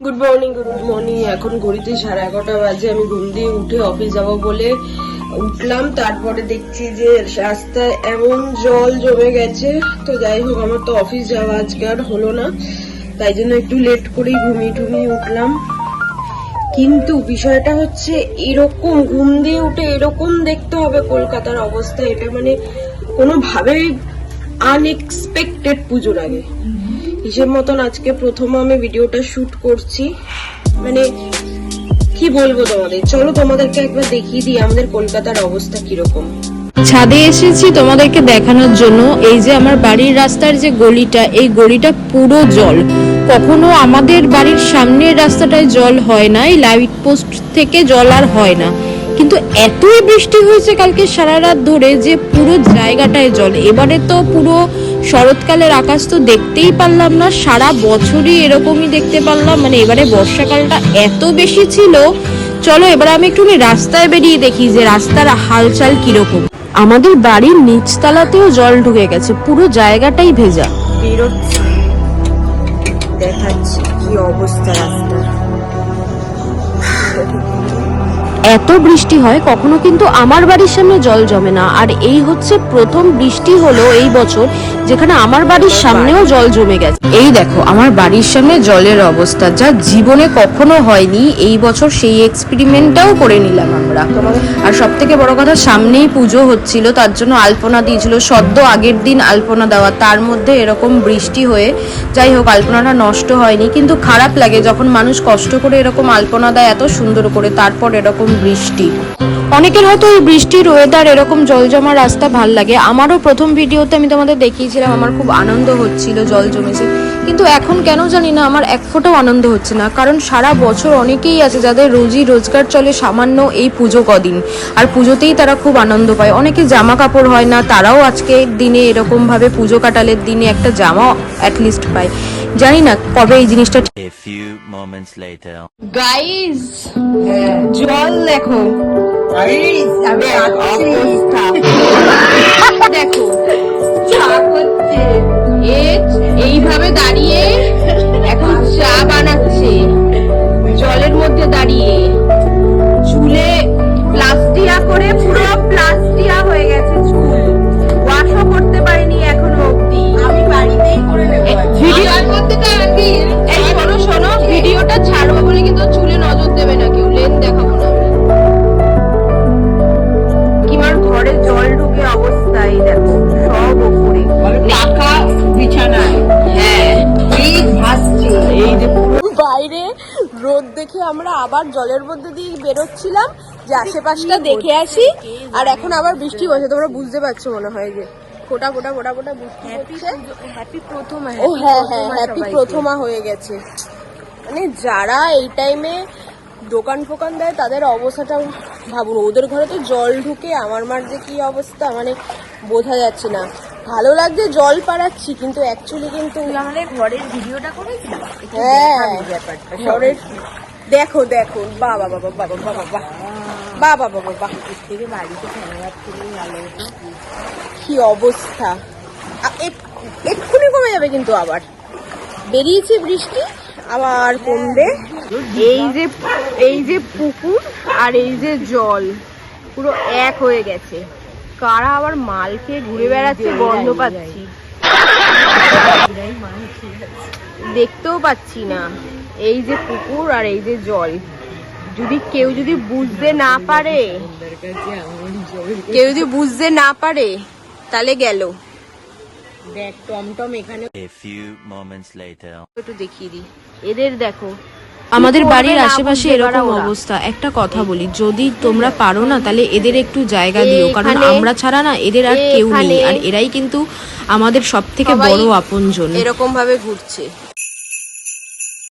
Good morning. এখন ঘড়িতে 11:30 বাজে। আমি ঘুম দিয়ে উঠে অফিস যাবো বলে উঠলাম, তারপরে দেখছি যে রাস্তায় এমন জল জমে গেছে। তো যাই হোক, আমার তো অফিস যাওয়া আজকে আর হলো না, তাই জন্য একটু লেট করেই ঘুমিয়ে উঠলাম। কিন্তু বিষয়টা হচ্ছে এরকম ঘুম দিয়ে উঠে এরকম দেখতে হবে কলকাতার অবস্থা, এটা মানে কোনোভাবেই আনএক্সপেক্টেড পুজোর আগে। হিসেব মতন আজকে প্রথম আমি ভিডিওটা শুট করছি, মানে কি বলবো তোমাদের, চলো তোমাদেরকে একবার দেখিয়ে দিই আমাদের কলকাতার অবস্থা কিরকম। ছাদে এসেছি তোমাদেরকে দেখানোর জন্য। এই যে আমার বাড়ির রাস্তার যে গলিটা, এই গলিটা পুরো জল। কখনো আমাদের বাড়ির সামনের রাস্তাটায় জল হয় না, এই লাইট পোস্ট থেকে জল আর হয় না, কিন্তু এতই বৃষ্টি হয়েছে কালকে সারা রাত ধরে যে পুরো জায়গাটায় জল। এবারে তো পুরো শরৎকালের আকাশ তো দেখতেই পারলাম না, সারা বছরই এরকমই দেখতে পারলাম, মানে এবারে বর্ষাকালটা এত বেশি ছিল। চলো এবার আমি একটু রাস্তায় বেরিয়ে দেখি যে রাস্তার হালচাল কিরকম। আমাদের বাড়ির নিচতলাতেও জল ঢুকে গেছে, পুরো জায়গাটাই ভেজা। বেরোচ্ছি, দেখাচ্ছি কি অবস্থা রাস্তার। এত বৃষ্টি হয় কখনো কিন্তু আমার বাড়ির সামনে জল জমে না, আর এই হচ্ছে প্রথম বৃষ্টি হলো এই বছর যেখানে আমার বাড়ির সামনেও জল জমে গেছে। এই দেখো আমার বাড়ির সামনে জলের অবস্থা, যা জীবনে কখনো হয়নি। এই বছর সেই এক্সপেরিমেন্টটাও করে নিলাম আমরা। আর সব থেকে বড় কথা, সামনেই পুজো হচ্ছিল, তার জন্য আলপনা দিয়েছিল সদ্য আগের দিন আলপনা দেওয়া, তার মধ্যে এরকম বৃষ্টি হয়ে, যাই হোক আলপনাটা নষ্ট হয়নি। কিন্তু খারাপ লাগে যখন মানুষ কষ্ট করে এরকম আলপনা দেয় এত সুন্দর করে, তারপর এরকম বৃষ্টি। অনেকের হয়তো এই বৃষ্টির ওয়েদার, এরকম জল জমা রাস্তা ভাল লাগে। আমারও প্রথম ভিডিওতে আমি তোমাদের দেখিয়েছিলাম, আমার খুব আনন্দ হচ্ছিল জল জমেছে, কিন্তু এখন কেন জানি না আমার এক ফোঁটাও আনন্দ হচ্ছে না। কারণ সারা বছর অনেকেই আছে যাদের রোজি রোজগার চলে সামান্য এই পুজো কদিন, আর পুজোতেই তারা খুব আনন্দ পায়। অনেকে জামা কাপড় হয় না, তারাও আজকের দিনে এরকম ভাবে পুজো কাটালের দিনে একটা জামা অ্যাটলিস্ট পায়। জানি না কবে এই জিনিসটা। গাইস জল দেখো, দেখো এইভাবে দাঁড়িয়ে এখন চা বানাচ্ছে জলের মধ্যে দাঁড়িয়ে। চুলে প্লাস্টিয়া করে পুরো প্লাস্টিয়া হয়ে গেছে চুল, ওয়াশও করতে পারিনি এখনো অবধি। আমি বাড়িতেই করে নেব। ভিডিওর মধ্যে তো আমি এই শোনো ভিডিওটা ছাড়বো বলে কিন্তু চুলে নজর দেবে না কেউ, লেন দেখাবো না আমি। কিমার ঘরে জল ঢুকে অবস্থায় দেখো, সব উপরে পাকা বিছানায়। হ্যাঁ ভাসছে। এই যে বাইরে রোদ দেখে আমরা আবার জলের মধ্যে দিয়ে বেরোচ্ছিলাম যে আশেপাশটা দেখে আসি, আর এখন আবার বৃষ্টি হচ্ছে। তোমরা বুঝতে পারছো মনে হয় যে ফোটা ফোটা বৃষ্টি হচ্ছে। হ্যাপি প্রথমা। ও হ্যাঁ, হ্যাপি প্রথমা হয়ে গেছে। মানে যারা এই টাইমে দোকান ফোকান দেয় তাদের অবস্থাটা ভাবুন। ওদের ঘরে তো জল ঢুকে আমার মার যে কি অবস্থা, মানে বোঝা যাচ্ছে না। ভালো লাগছে জল পাড়াচ্ছি, কিন্তু অ্যাকচুয়ালি কিন্তু আমাদের ঘরের ভিডিওটা করেছিলাম। হ্যাঁ ঘরের দেখো বাবা থেকে বাড়িতে ফেরার থেকে ভালো হতো। কি অবস্থা, এক্ষুনি কমে যাবে কিন্তু আবার বেরিয়েছে বৃষ্টি, আবার কমবে। এই যে পুকুর আর এই যে জল পুরো এক হয়ে গেছে। কারা আবার মাল খেয়ে ঘুরে বেড়াচ্ছে গন্ধ পাচ্ছি, দেখতেও পাচ্ছি না। এই যে পুকুর আর এই যে জল, কেউ যদি বুঝতে না পারে তাহলে গেল। দেখ টমটম এখানে। একটু দেখিয়ে দিই এদের, দেখো আমাদের বাড়ির আশেপাশে এরকম অবস্থা। একটা কথা বলি, যদি তোমরা পারো না তাহলে এদের একটু জায়গা দিও, কারণ আমরা ছাড়া না এদের আর কেউ নেই, আর এরাই কিন্তু আমাদের সব থেকে বড় আপনজন। এরকম ভাবে ঘুরছে।